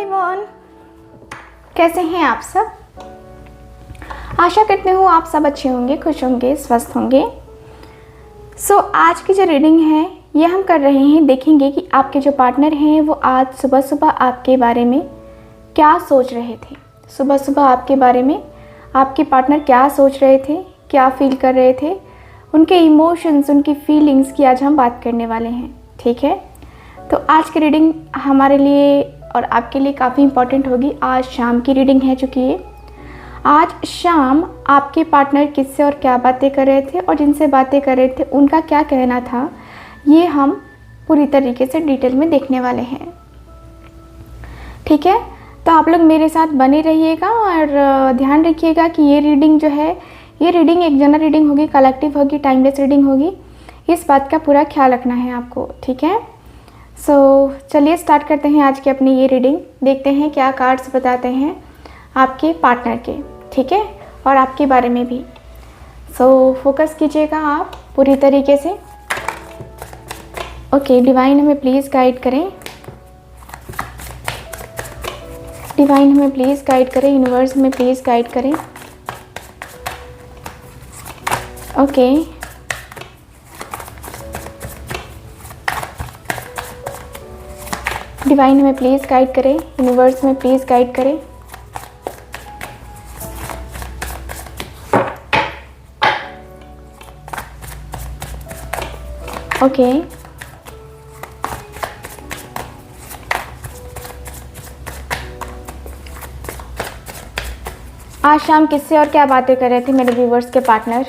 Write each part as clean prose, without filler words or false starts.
Everyone, कैसे हैं आप सब। आशा करते हूँ आप सब अच्छे होंगे, खुश होंगे, स्वस्थ होंगे। आज की जो रीडिंग है ये हम कर रहे हैं, देखेंगे कि आपके जो पार्टनर हैं वो आज सुबह सुबह आपके बारे में क्या सोच रहे थे। सुबह सुबह आपके बारे में आपके पार्टनर क्या सोच रहे थे, क्या फील कर रहे थे, उनके इमोशंस, उनकी फीलिंग्स की आज हम बात करने वाले हैं। ठीक है, तो आज की रीडिंग हमारे लिए और आपके लिए काफ़ी इम्पॉर्टेंट होगी। आज शाम की रीडिंग है, चूँकि ये आज शाम आपके पार्टनर किससे और क्या बातें कर रहे थे और जिनसे बातें कर रहे थे उनका क्या कहना था, ये हम पूरी तरीके से डिटेल में देखने वाले हैं। ठीक है, तो आप लोग मेरे साथ बने रहिएगा और ध्यान रखिएगा कि ये रीडिंग जो है, ये रीडिंग एक जनरल रीडिंग होगी, कलेक्टिव होगी, टाइमलेस रीडिंग होगी। इस बात का पूरा ख्याल रखना है आपको। ठीक है, चलिए स्टार्ट करते हैं आज की अपनी ये रीडिंग। देखते हैं क्या कार्ड्स बताते हैं आपके पार्टनर के। ठीक है, और आपके बारे में भी। फोकस कीजिएगा आप पूरी तरीके से। ओके, डिवाइन हमें प्लीज़ गाइड करें, डिवाइन हमें प्लीज़ गाइड करें, यूनिवर्स हमें प्लीज़ गाइड करें। ओके, डिवाइन हमें प्लीज़ गाइड करें, यूनिवर्स में प्लीज़ गाइड करें। ओके, आज शाम किससे और क्या बातें कर रहे थे मेरे व्यूवर्स के पार्टनर।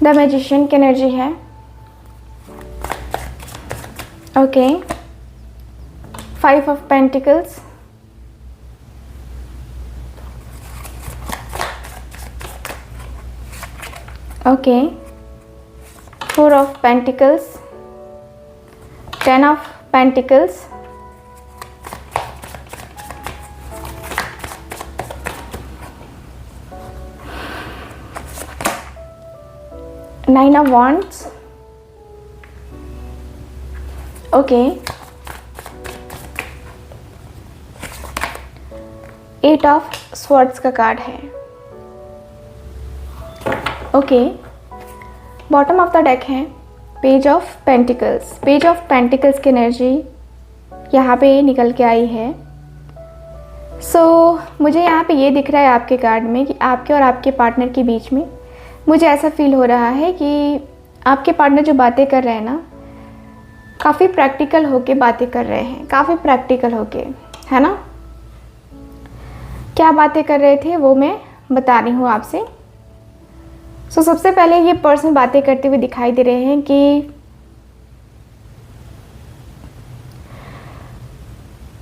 द मैजिशियन की एनर्जी है। Okay, 5 of pentacles, okay, 4 of pentacles, 10 of pentacles, nine of wands, okay, 8 of swords का कार्ड है। Okay, bottom of the deck है page of pentacles. Page of pentacles की energy यहाँ पे निकल के आई है। मुझे यहाँ पे ये दिख रहा है आपके कार्ड में कि आपके और आपके पार्टनर के बीच में मुझे ऐसा फील हो रहा है कि आपके पार्टनर जो बातें कर रहे हैं ना, काफ़ी प्रैक्टिकल होके बातें कर रहे हैं, काफ़ी प्रैक्टिकल होके, है ना। क्या बातें कर रहे थे वो मैं बता रही हूँ आपसे। सबसे पहले ये पर्सन बातें करते हुए दिखाई दे रहे हैं कि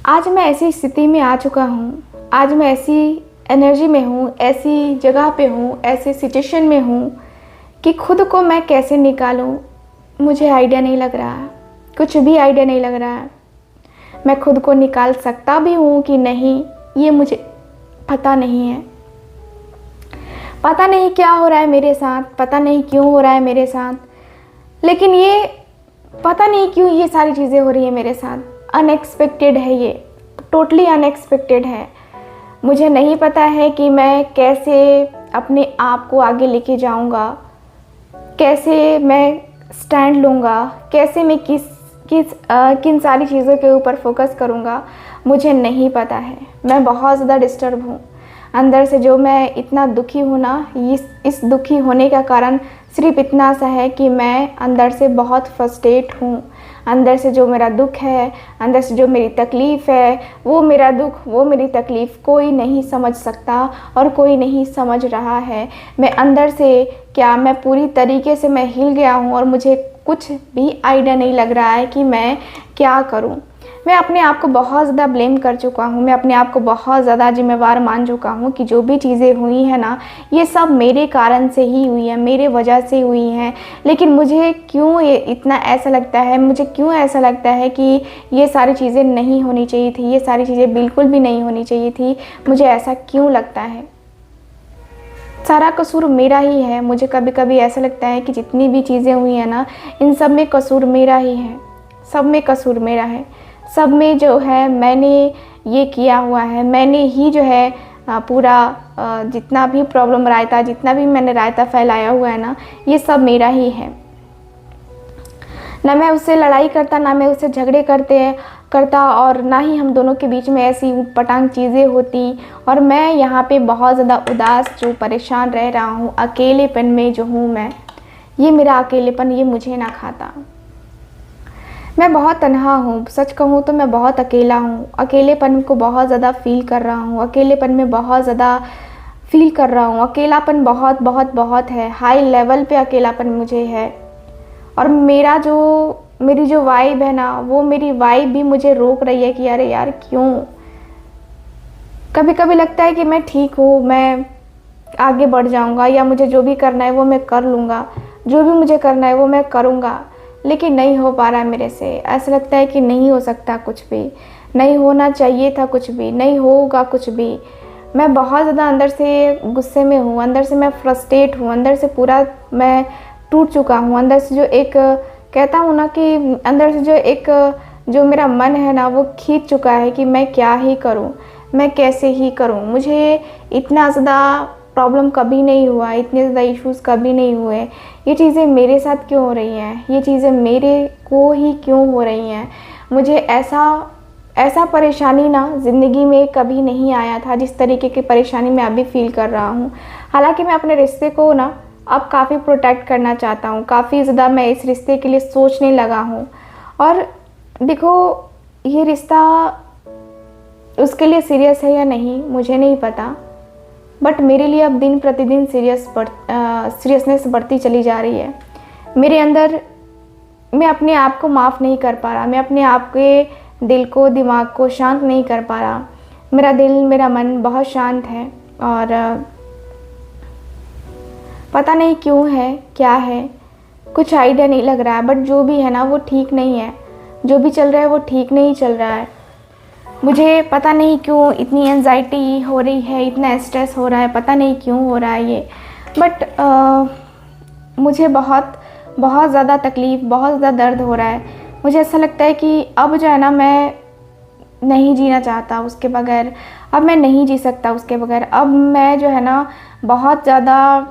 आज मैं ऐसी स्थिति में आ चुका हूँ, आज मैं ऐसी एनर्जी में हूँ, ऐसी जगह पे हूँ, ऐसे सिचुएशन में हूँ कि खुद को मैं कैसे निकालूँ मुझे आइडिया नहीं लग रहा, कुछ भी आइडिया नहीं लग रहा है। मैं खुद को निकाल सकता भी हूँ कि नहीं, ये मुझे पता नहीं है। पता नहीं क्या हो रहा है मेरे साथ, पता नहीं क्यों हो रहा है मेरे साथ, लेकिन ये पता नहीं क्यों ये सारी चीज़ें हो रही है मेरे साथ। अनएक्सपेक्टेड है, ये टोटली अनएक्सपेक्टेड है। मुझे नहीं पता है कि मैं कैसे अपने आप को आगे लेके जाऊंगा, कैसे मैं स्टैंड लूँगा, कैसे मैं किन सारी चीज़ों के ऊपर फोकस करूँगा, मुझे नहीं पता है। मैं बहुत ज़्यादा डिस्टर्ब हूँ अंदर से। जो मैं इतना दुखी हूँ ना, इस दुखी होने का कारण सिर्फ इतना सा है कि मैं अंदर से बहुत फ्रस्ट्रेट हूँ। अंदर से जो मेरा दुख है, अंदर से जो मेरी तकलीफ़ है, वो मेरा दुख, वो मेरी तकलीफ़ कोई नहीं समझ सकता और कोई नहीं समझ रहा है। मैं अंदर से क्या, मैं पूरी तरीके से मैं हिल गया हूँ और मुझे कुछ भी आइडिया नहीं लग रहा है कि मैं क्या करूँ। मैं अपने आप को बहुत ज़्यादा ब्लेम कर चुका हूँ, मैं अपने आप को बहुत ज़्यादा जिम्मेवार मान चुका हूँ कि जो भी चीज़ें हुई हैं ना, ये सब मेरे कारण से ही हुई है, मेरे वजह से हुई हैं। लेकिन मुझे क्यों ये इतना ऐसा लगता है, मुझे क्यों ऐसा लगता है कि ये सारी चीज़ें नहीं होनी चाहिए थी, ये सारी चीज़ें बिल्कुल भी नहीं होनी चाहिए थी। मुझे ऐसा क्यों लगता है, सारा कसूर मेरा ही है। मुझे कभी कभी ऐसा लगता है कि जितनी भी चीज़ें हुई हैं ना, इन सब में कसूर मेरा ही है, सब में कसूर मेरा है। सब में जो है मैंने ये किया हुआ है, मैंने ही जो है पूरा जितना भी प्रॉब्लम रायता, जितना भी मैंने रायता फैलाया हुआ है ना, ये सब मेरा ही है। ना मैं उससे लड़ाई करता, ना मैं उससे झगड़े करता और ना ही हम दोनों के बीच में ऐसी ऊटपटांग चीज़ें होती। और मैं यहाँ पे बहुत ज़्यादा उदास जो परेशान रह रहा हूँ, अकेलेपन में जो हूँ मैं, ये मेरा अकेलेपन ये मुझे ना खाता। मैं बहुत तन्हा हूँ, सच कहूँ तो मैं बहुत अकेला हूँ। अकेलेपन को बहुत ज़्यादा फ़ील कर रहा हूँ, अकेलेपन में बहुत ज़्यादा फ़ील कर रहा हूँ। अकेलापन बहुत बहुत बहुत है, हाई लेवल पे अकेलापन मुझे है। और मेरी जो वाइब है ना, वो मेरी वाइब भी मुझे रोक रही है कि अरे यार क्यों। कभी कभी लगता है कि मैं ठीक हूँ, मैं आगे बढ़ जाऊँगा, या मुझे जो भी करना है वो मैं कर लूँगा, जो भी मुझे करना है वो मैं करूँगा, लेकिन नहीं हो पा रहा है मेरे से। ऐसा लगता है कि नहीं हो सकता कुछ भी, नहीं होना चाहिए था कुछ भी, नहीं होगा कुछ भी। मैं बहुत ज़्यादा अंदर से गुस्से में हूँ, अंदर से मैं फ्रस्ट्रेट हूँ, अंदर से पूरा मैं टूट चुका हूँ। अंदर से जो एक कहता हूँ ना कि अंदर से जो मेरा मन है ना, वो खींच चुका है कि मैं क्या ही करूँ, मैं कैसे ही करूँ। मुझे इतना ज़्यादा प्रॉब्लम कभी नहीं हुआ, इतने ज़्यादा इश्यूज़ कभी नहीं हुए। ये चीज़ें मेरे साथ क्यों हो रही हैं, ये चीज़ें मेरे को ही क्यों हो रही हैं। मुझे ऐसा परेशानी ना ज़िंदगी में कभी नहीं आया था जिस तरीके की परेशानी मैं अभी फ़ील कर रहा हूँ। हालांकि मैं अपने रिश्ते को ना अब काफ़ी प्रोटेक्ट करना चाहता हूँ, काफ़ी ज़्यादा मैं इस रिश्ते के लिए सोचने लगा हूँ। और देखो, ये रिश्ता उसके लिए सीरियस है या नहीं मुझे नहीं पता, बट मेरे लिए अब दिन प्रतिदिन सीरियसनेस बढ़ती चली जा रही है। मेरे अंदर मैं अपने आप को माफ़ नहीं कर पा रहा, मैं अपने आप के दिल को, दिमाग को शांत नहीं कर पा रहा। मेरा दिल, मेरा मन बहुत शांत है और पता नहीं क्यों है, क्या है, कुछ आइडिया नहीं लग रहा है। बट जो भी है ना वो ठीक नहीं है, जो भी चल रहा है वो ठीक नहीं चल रहा है। मुझे पता नहीं क्यों इतनी एंजाइटी हो रही है, इतना स्ट्रेस हो रहा है, पता नहीं क्यों हो रहा है ये। बट मुझे बहुत बहुत ज़्यादा तकलीफ़, बहुत ज़्यादा दर्द हो रहा है। मुझे ऐसा लगता है कि अब जो है ना, मैं नहीं जीना चाहता उसके बगैर, अब मैं नहीं जी सकता उसके बगैर। अब मैं जो है ना बहुत ज़्यादा,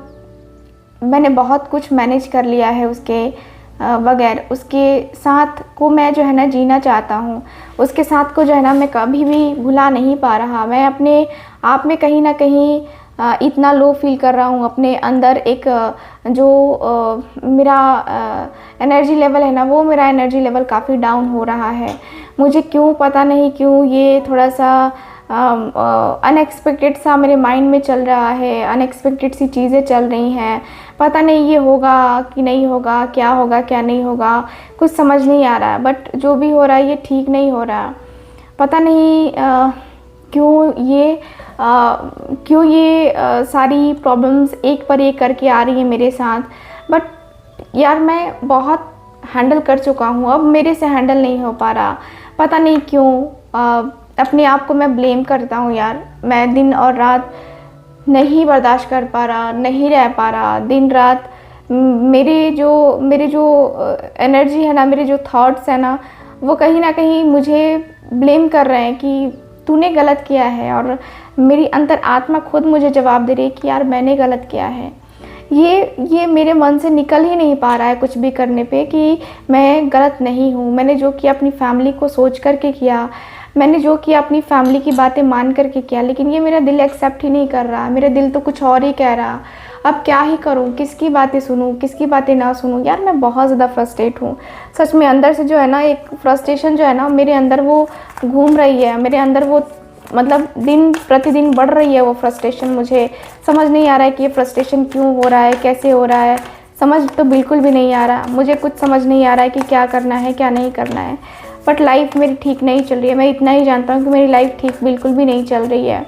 मैंने बहुत कुछ मैनेज कर लिया है उसके बगैर। उसके साथ को मैं जो है ना जीना चाहता हूँ, उसके साथ को जो है ना मैं कभी भी भुला नहीं पा रहा। मैं अपने आप में कहीं ना कहीं इतना लो फील कर रहा हूँ अपने अंदर। एक जो मेरा एनर्जी लेवल है ना, वो मेरा एनर्जी लेवल काफ़ी डाउन हो रहा है। मुझे क्यों, पता नहीं क्यों, ये थोड़ा सा अनएक्सपेक्टेड सा मेरे माइंड में चल रहा है, अनएक्सपेक्टेड सी चीज़ें चल रही हैं। पता नहीं ये होगा कि नहीं होगा, क्या नहीं होगा, कुछ समझ नहीं आ रहा है। बट जो भी हो रहा है ये ठीक नहीं हो रहा। पता नहीं क्यों ये सारी प्रॉब्लम्स एक पर एक करके आ रही है मेरे साथ। बट यार मैं बहुत हैंडल कर चुका हूँ, अब मेरे से हैंडल नहीं हो पा रहा। पता नहीं क्यों अपने आप को मैं ब्लेम करता हूँ यार। मैं दिन और रात नहीं बर्दाश्त कर पा रहा, नहीं रह पा रहा। दिन रात मेरे जो एनर्जी है ना, मेरे जो थॉट्स है ना, वो कहीं ना कहीं मुझे ब्लेम कर रहे हैं कि तूने गलत किया है। और मेरी अंतर आत्मा खुद मुझे जवाब दे रही है कि यार मैंने गलत किया है। ये मेरे मन से निकल ही नहीं पा रहा है कुछ भी करने पे कि मैं गलत नहीं हूँ। मैंने जो किया अपनी फैमिली को सोच करके किया, मैंने जो किया अपनी फैमिली की बातें मान करके किया, लेकिन ये मेरा दिल एक्सेप्ट ही नहीं कर रहा। मेरा दिल तो कुछ और ही कह रहा। अब क्या ही करूँ, किसकी बातें सुनूँ, किसकी बातें ना सुनूँ। यार मैं बहुत ज़्यादा फ्रस्ट्रेट हूँ सच में। अंदर से जो है ना एक फ्रस्ट्रेशन जो है ना मेरे अंदर वो घूम रही है, मेरे अंदर वो मतलब दिन प्रतिदिन बढ़ रही है वो फ्रस्ट्रेशन। मुझे समझ नहीं आ रहा है कि ये फ्रस्ट्रेशन क्यों हो रहा है, कैसे हो रहा है, समझ तो बिल्कुल भी नहीं आ रहा। मुझे कुछ समझ नहीं आ रहा है कि क्या करना है, क्या नहीं करना है। बट लाइफ मेरी ठीक नहीं चल रही है। मैं इतना ही जानता हूँ कि मेरी लाइफ ठीक बिल्कुल भी नहीं चल रही है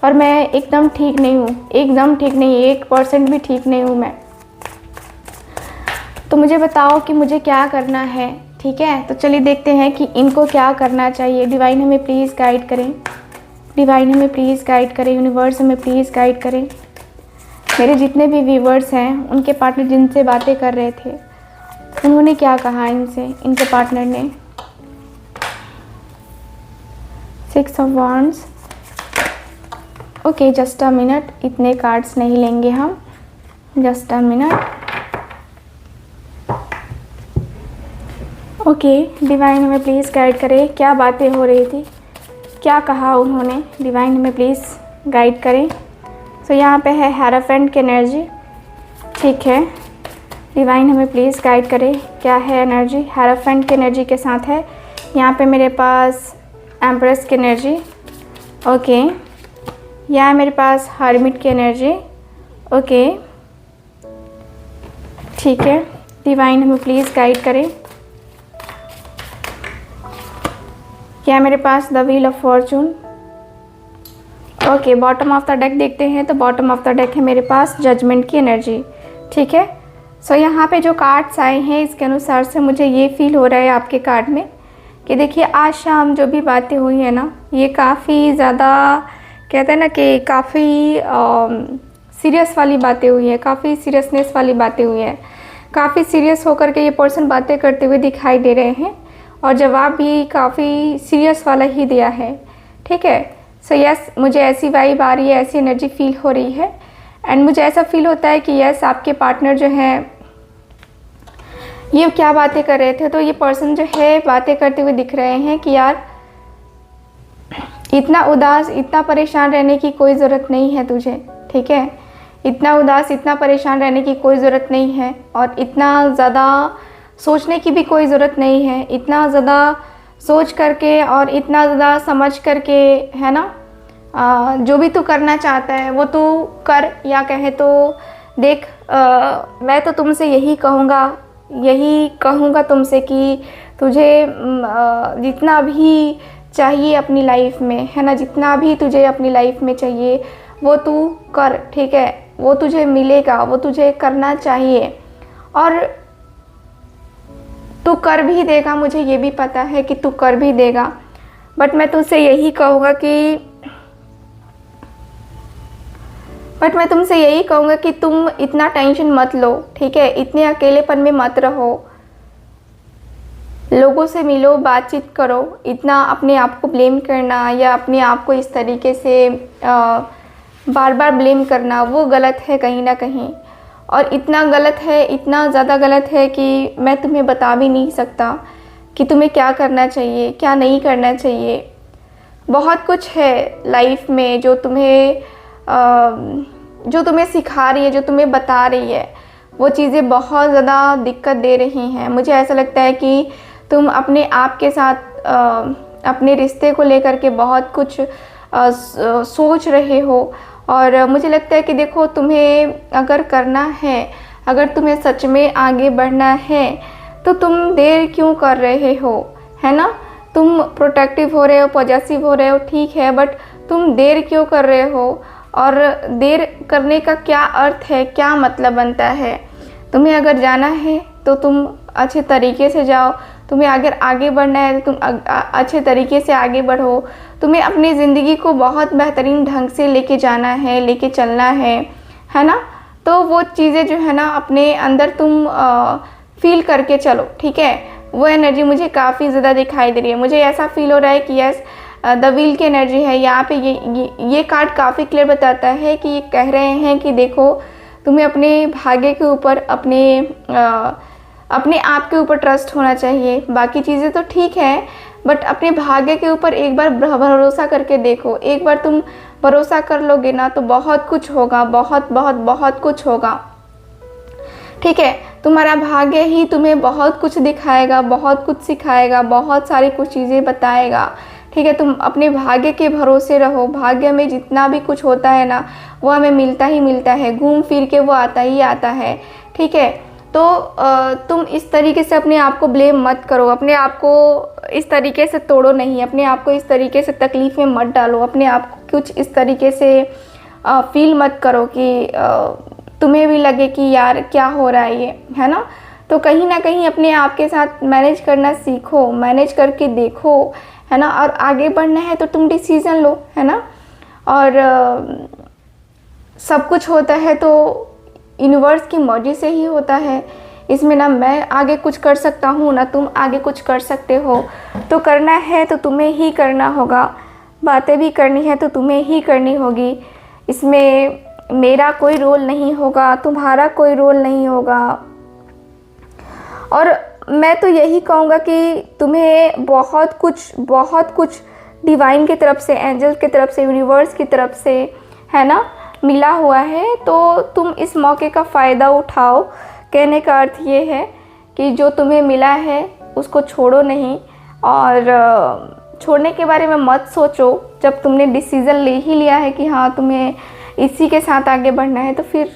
और मैं एकदम ठीक नहीं हूँ, एकदम ठीक नहीं, 1% भी ठीक नहीं हूँ मैं। तो मुझे बताओ कि मुझे क्या करना है, ठीक है। तो चलिए देखते हैं कि इनको क्या करना चाहिए। डिवाइन हमें प्लीज़ गाइड करें, डिवाइन हमें प्लीज़ गाइड करें, यूनिवर्स हमें प्लीज़ गाइड करें। मेरे जितने भी व्यूवर्स हैं, उनके पार्टनर जिनसे बातें कर रहे थे, उन्होंने क्या कहा इनसे, इनके पार्टनर ने। 6 of wands. Okay, just a minute, इतने कार्ड्स नहीं लेंगे हम, just a minute. Okay, divine हमें प्लीज़ गाइड करें, क्या बातें हो रही थी, क्या कहा उन्होंने, डिवाइन हमें प्लीज़ गाइड करें। सो यहाँ पे है हेरोफेंट की एनर्जी, ठीक है। डिवाइन हमें प्लीज़ गाइड करें, क्या है एनर्जी, हेरोफेंट की एनर्जी के साथ है। यहाँ पे मेरे पास एम्प्रेस की एनर्जी, ओके। यहाँ मेरे पास हर्मिट की एनर्जी, ओके, ठीक है। डिवाइन हमें प्लीज़ गाइड करें। यहाँ मेरे पास the wheel of fortune, okay. Bottom of the deck देखते हैं, तो बॉटम ऑफ द डेक है मेरे पास जजमेंट की एनर्जी, ठीक है। सो यहाँ पे जो कार्ड्स आए हैं इसके अनुसार से मुझे ये फील हो रहा है आपके कार्ड में कि देखिए आज शाम जो भी बातें हुई है ना, ये काफ़ी ज़्यादा कहते हैं ना कि काफ़ी सीरियस वाली बातें हुई है, काफ़ी सीरियसनेस वाली बातें हुई है। काफ़ी सीरियस होकर के ये पर्सन बातें करते हुए दिखाई दे रहे हैं और जवाब भी काफ़ी सीरियस वाला ही दिया है, ठीक है। सो यस, मुझे ऐसी वाइब आ रही है, ऐसी एनर्जी फील हो रही है एंड मुझे ऐसा फील होता है कि यस आपके पार्टनर जो है ये क्या बातें कर रहे थे, तो ये पर्सन जो है बातें करते हुए दिख रहे हैं कि यार इतना उदास, इतना परेशान रहने की कोई ज़रूरत नहीं है तुझे, ठीक है। इतना उदास, इतना परेशान रहने की कोई ज़रूरत नहीं है और इतना ज़्यादा सोचने की भी कोई ज़रूरत नहीं है। इतना ज़्यादा सोच करके और इतना ज़्यादा समझ करके, है ना, जो भी तू करना चाहता है वो तू कर, या कहे तो देख, मैं तो तुमसे यही कहूँगा तुमसे कि तुझे जितना भी चाहिए अपनी लाइफ में, है ना, जितना भी तुझे अपनी लाइफ में चाहिए वो तू कर, ठीक है। वो तुझे मिलेगा, वो तुझे करना चाहिए और तू कर भी देगा, मुझे ये भी पता है कि तू कर भी देगा। बट मैं तुमसे यही कहूँगा कि तुम इतना टेंशन मत लो, ठीक है। इतने अकेलेपन में मत रहो, लोगों से मिलो, बातचीत करो। इतना अपने आप को ब्लेम करना या अपने आप को इस तरीके से बार बार ब्लेम करना वो गलत है कहीं ना कहीं, और इतना गलत है, इतना ज़्यादा गलत है कि मैं तुम्हें बता भी नहीं सकता कि तुम्हें क्या करना चाहिए, क्या नहीं करना चाहिए। बहुत कुछ है लाइफ में जो तुम्हें सिखा रही है, जो तुम्हें बता रही है, वो चीज़ें बहुत ज़्यादा दिक्कत दे रही हैं। मुझे ऐसा लगता है कि तुम अपने आप के साथ अपने रिश्ते को लेकर के बहुत कुछ सोच रहे हो और मुझे लगता है कि देखो, तुम्हें अगर करना है, अगर तुम्हें सच में आगे बढ़ना है तो तुम देर क्यों कर रहे हो, है ना। तुम प्रोटेक्टिव हो रहे हो, पॉजेसिव हो रहे हो, ठीक है, बट तुम देर क्यों कर रहे हो और देर करने का क्या अर्थ है, क्या मतलब बनता है। तुम्हें अगर जाना है तो तुम अच्छे तरीके से जाओ, तुम्हें अगर आगे बढ़ना है तो तुम अच्छे तरीके से आगे बढ़ो। तुम्हें अपनी ज़िंदगी को बहुत बेहतरीन ढंग से लेके जाना है, लेके चलना है ना। तो वो चीज़ें जो है ना अपने अंदर तुम फील करके चलो, ठीक है। वो एनर्जी मुझे काफ़ी ज़्यादा दिखाई दे रही है। मुझे ऐसा फील हो रहा है कि यस द व्हील की एनर्जी है यहाँ पे। ये कार्ड काफ़ी क्लियर बताता है कि ये कह रहे हैं कि देखो, तुम्हें अपने भाग्य के ऊपर, अपने आप के ऊपर ट्रस्ट होना चाहिए। बाकी चीज़ें तो ठीक है, बट अपने भाग्य के ऊपर एक बार भरोसा करके देखो। एक बार तुम भरोसा कर लोगे ना तो बहुत कुछ होगा, बहुत बहुत बहुत कुछ होगा, ठीक है। तुम्हारा भाग्य ही तुम्हें बहुत कुछ दिखाएगा, बहुत कुछ सिखाएगा, बहुत सारी कुछ चीज़ें बताएगा, ठीक है। तुम अपने भाग्य के भरोसे रहो। भाग्य में जितना भी कुछ होता है ना वो हमें मिलता ही मिलता है, घूम फिर के वो आता ही आता है, ठीक है। तो तुम इस तरीके से अपने आप को ब्लेम मत करो, अपने आप को इस तरीके से तोड़ो नहीं, अपने आप को इस तरीके से तकलीफ़ में मत डालो, अपने आप को कुछ इस तरीके से फील मत करो कि तुम्हें भी लगे कि यार क्या हो रहा है ये, है ना। तो कहीं ना कहीं अपने आप के साथ मैनेज करना सीखो, मैनेज करके देखो, है ना। और आगे बढ़ना है तो तुम डिसीज़न लो, है ना। और सब कुछ होता है तो यूनिवर्स की मर्जी से ही होता है। इसमें ना मैं आगे कुछ कर सकता हूँ ना तुम आगे कुछ कर सकते हो। तो करना है तो तुम्हें ही करना होगा। बातें भी करनी है तो तुम्हें ही करनी होगी। इसमें मेरा कोई रोल नहीं होगा, तुम्हारा कोई रोल नहीं होगा। और मैं तो यही कहूँगा कि तुम्हें बहुत कुछ डिवाइन की तरफ से, एंजल की तरफ से, यूनिवर्स की तरफ से, है ना, मिला हुआ है। तो तुम इस मौके का फ़ायदा उठाओ। कहने का अर्थ ये है कि जो तुम्हें मिला है उसको छोड़ो नहीं, और छोड़ने के बारे में मत सोचो। जब तुमने डिसीज़न ले ही लिया है कि हाँ तुम्हें इसी के साथ आगे बढ़ना है, तो फिर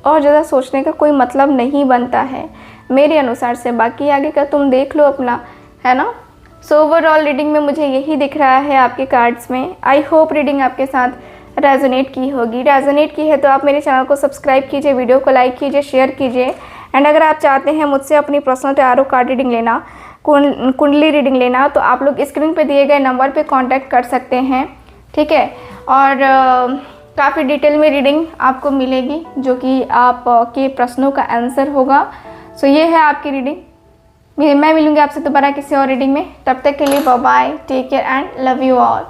और ज़्यादा सोचने का कोई मतलब नहीं बनता है मेरे अनुसार से। बाकी आगे का तुम देख लो अपना, है ना। सो ओवरऑल रीडिंग में मुझे यही दिख रहा है आपके कार्ड्स में। आई होप रीडिंग आपके साथ रेजोनेट की होगी। रेजोनेट की है तो आप मेरे चैनल को सब्सक्राइब कीजिए, वीडियो को लाइक कीजिए, शेयर कीजिए। एंड अगर आप चाहते हैं मुझसे अपनी पर्सनल टैरो कार्ड रीडिंग लेना, कुंडली रीडिंग लेना, तो आप लोग स्क्रीन पे दिए गए नंबर पे कांटेक्ट कर सकते हैं, ठीक है। और काफ़ी डिटेल में रीडिंग आपको मिलेगी जो कि आपके प्रश्नों का आंसर होगा। सो ये है आपकी रीडिंग। मैं मिलूँगी आपसे दोबारा किसी और रीडिंग में। तब तक के लिए bye bye, take care and love you all.